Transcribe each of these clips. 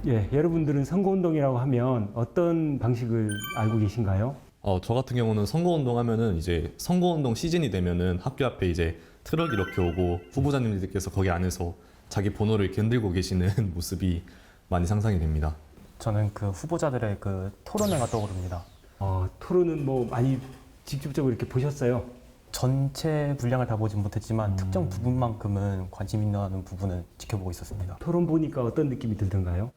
예, 여러분들은 선거운동이라고 하면 어떤 방식을 알고 계신가요? 저 같은 경우는 선거운동 하면은 이제 선거운동 시즌이 되면은 학교 앞에 이제 트럭 이렇게 오고 후보자님들께서 거기 안에서 자기 번호를 이렇게 흔들고 계시는 모습이 많이 상상이 됩니다. 저는 그 후보자들의 그 토론회가 떠오릅니다. 토론은 뭐 많이 직접적으로 이렇게 보셨어요? 전체 분량을 다 보진 못했지만 특정 부분만큼은 관심 있는 부분은 지켜보고 있었습니다. 토론 보니까 어떤 느낌이 들던가요?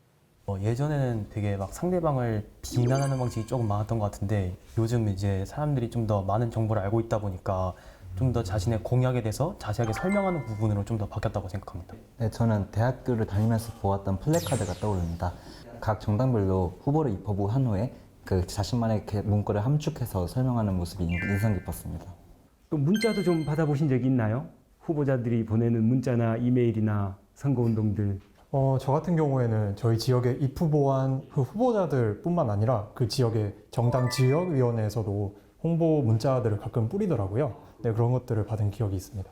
예전에는 되게 막 상대방을 비난하는 방식이 조금 많았던 것 같은데 요즘 이제 사람들이 좀 더 많은 정보를 알고 있다 보니까 좀 더 자신의 공약에 대해서 자세하게 설명하는 부분으로 좀 더 바뀌었다고 생각합니다. 네, 저는 대학교를 다니면서 보았던 플래카드가 떠오릅니다. 각 정당별로 후보를 입후보한 후에 그 자신만의 문구를 함축해서 설명하는 모습이 인상 깊었습니다. 또 문자도 좀 받아보신 적이 있나요? 후보자들이 보내는 문자나 이메일이나 선거운동들. 저 같은 경우에는 저희 지역에 입후보한 그 후보자들뿐만 아니라 그 지역의 정당 지역위원회에서도 홍보 문자들을 가끔 뿌리더라고요. 네, 그런 것들을 받은 기억이 있습니다.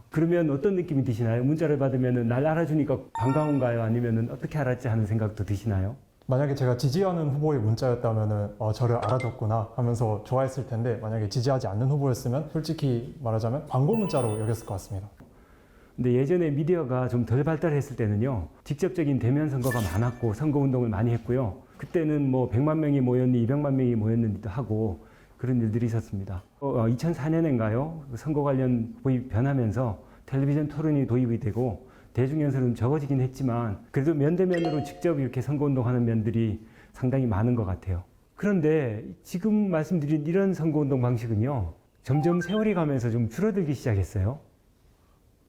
그러면 어떤 느낌이 드시나요? 문자를 받으면 날 알아주니까 반가운가요? 아니면 어떻게 알았지 하는 생각도 드시나요? 만약에 제가 지지하는 후보의 문자였다면 저를 알아줬구나 하면서 좋아했을 텐데 만약에 지지하지 않는 후보였으면 솔직히 말하자면 광고 문자로 여겼을 것 같습니다. 근데 예전에 미디어가 좀 덜 발달했을 때는요, 직접적인 대면 선거가 많았고 선거운동을 많이 했고요. 그때는 뭐 100만 명이 모였니 200만 명이 모였는지도 하고 그런 일들이 있었습니다. 2004년인가요? 선거 관련 법이 변하면서 텔레비전 토론이 도입이 되고 대중연설은 적어지긴 했지만 그래도 면대면으로 직접 이렇게 선거운동하는 면들이 상당히 많은 것 같아요. 그런데 지금 말씀드린 이런 선거운동 방식은요, 점점 세월이 가면서 좀 줄어들기 시작했어요.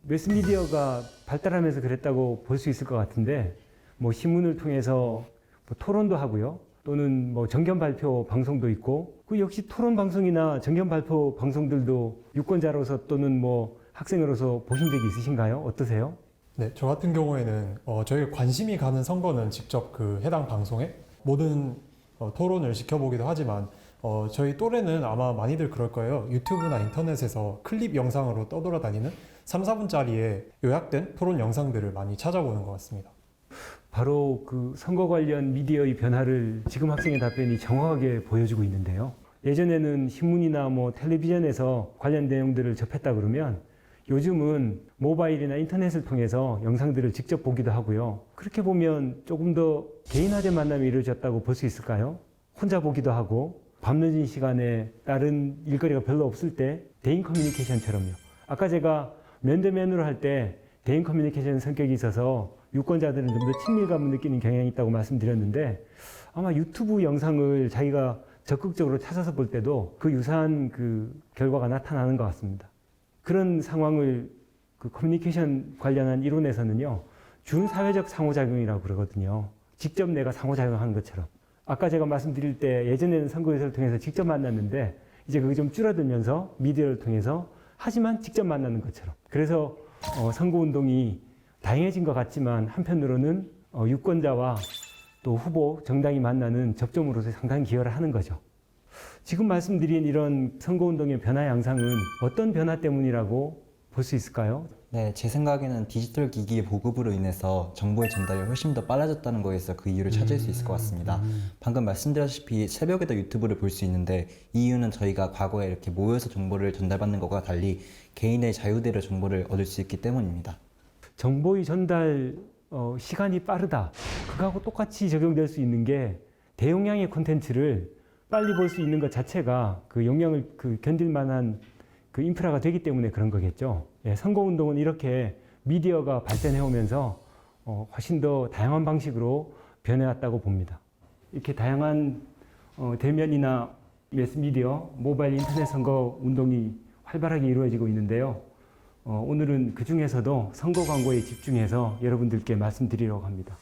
매스미디어가 발달하면서 그랬다고 볼 수 있을 것 같은데, 뭐 신문을 통해서 뭐 토론도 하고요, 또는 뭐 정견 발표 방송도 있고, 그 역시 토론 방송이나 정견 발표 방송들도 유권자로서 또는 뭐 학생으로서 보신 적이 있으신가요? 어떠세요? 네, 저 같은 경우에는 저희가 관심이 가는 선거는 직접 그 해당 방송에 모든 토론을 지켜보기도 하지만 저희 또래는 아마 많이들 그럴 거예요. 유튜브나 인터넷에서 클립 영상으로 떠돌아다니는 3, 4분짜리의 요약된 토론 영상들을 많이 찾아보는 것 같습니다. 바로 그 선거 관련 미디어의 변화를 지금 학생의 답변이 정확하게 보여주고 있는데요. 예전에는 신문이나 뭐 텔레비전에서 관련 내용들을 접했다 그러면 요즘은 모바일이나 인터넷을 통해서 영상들을 직접 보기도 하고요. 그렇게 보면 조금 더 개인화된 만남이 이루어졌다고 볼 수 있을까요? 혼자 보기도 하고 밤늦은 시간에 다른 일거리가 별로 없을 때 대인 커뮤니케이션처럼요. 아까 제가 면대면으로 할 때 대인 커뮤니케이션 성격이 있어서 유권자들은 좀 더 친밀감을 느끼는 경향이 있다고 말씀드렸는데 아마 유튜브 영상을 자기가 적극적으로 찾아서 볼 때도 그 유사한 그 결과가 나타나는 것 같습니다. 그런 상황을 그 커뮤니케이션 관련한 이론에서는요, 준사회적 상호작용이라고 그러거든요. 직접 내가 상호작용하는 것처럼. 아까 제가 말씀드릴 때 예전에는 선거에서를 통해서 직접 만났는데 이제 그게 좀 줄어들면서 미디어를 통해서 하지만 직접 만나는 것처럼. 그래서 선거운동이 다양해진 것 같지만 한편으로는 유권자와 또 후보, 정당이 만나는 접점으로서 상당히 기여를 하는 거죠. 지금 말씀드린 이런 선거운동의 변화 양상은 어떤 변화 때문이라고 볼 수 있을까요? 네, 제 생각에는 디지털 기기의 보급으로 인해서 정보의 전달이 훨씬 더 빨라졌다는 거에서 그 이유를 찾을 수 있을 것 같습니다. 방금 말씀드렸다시피 새벽에도 유튜브를 볼 수 있는데 이 이유는 저희가 과거에 이렇게 모여서 정보를 전달받는 것과 달리 개인의 자유대로 정보를 얻을 수 있기 때문입니다. 정보의 전달 시간이 빠르다. 그거하고 똑같이 적용될 수 있는 게 대용량의 콘텐츠를 빨리 볼 수 있는 것 자체가 그 용량을 견딜 만한 그 인프라가 되기 때문에 그런 거겠죠. 예, 선거운동은 이렇게 미디어가 발전해 오면서 훨씬 더 다양한 방식으로 변해왔다고 봅니다. 이렇게 다양한 대면이나 매스미디어, 모바일 인터넷 선거 운동이 활발하게 이루어지고 있는데요. 오늘은 그 중에서도 선거 광고에 집중해서 여러분들께 말씀드리려고 합니다.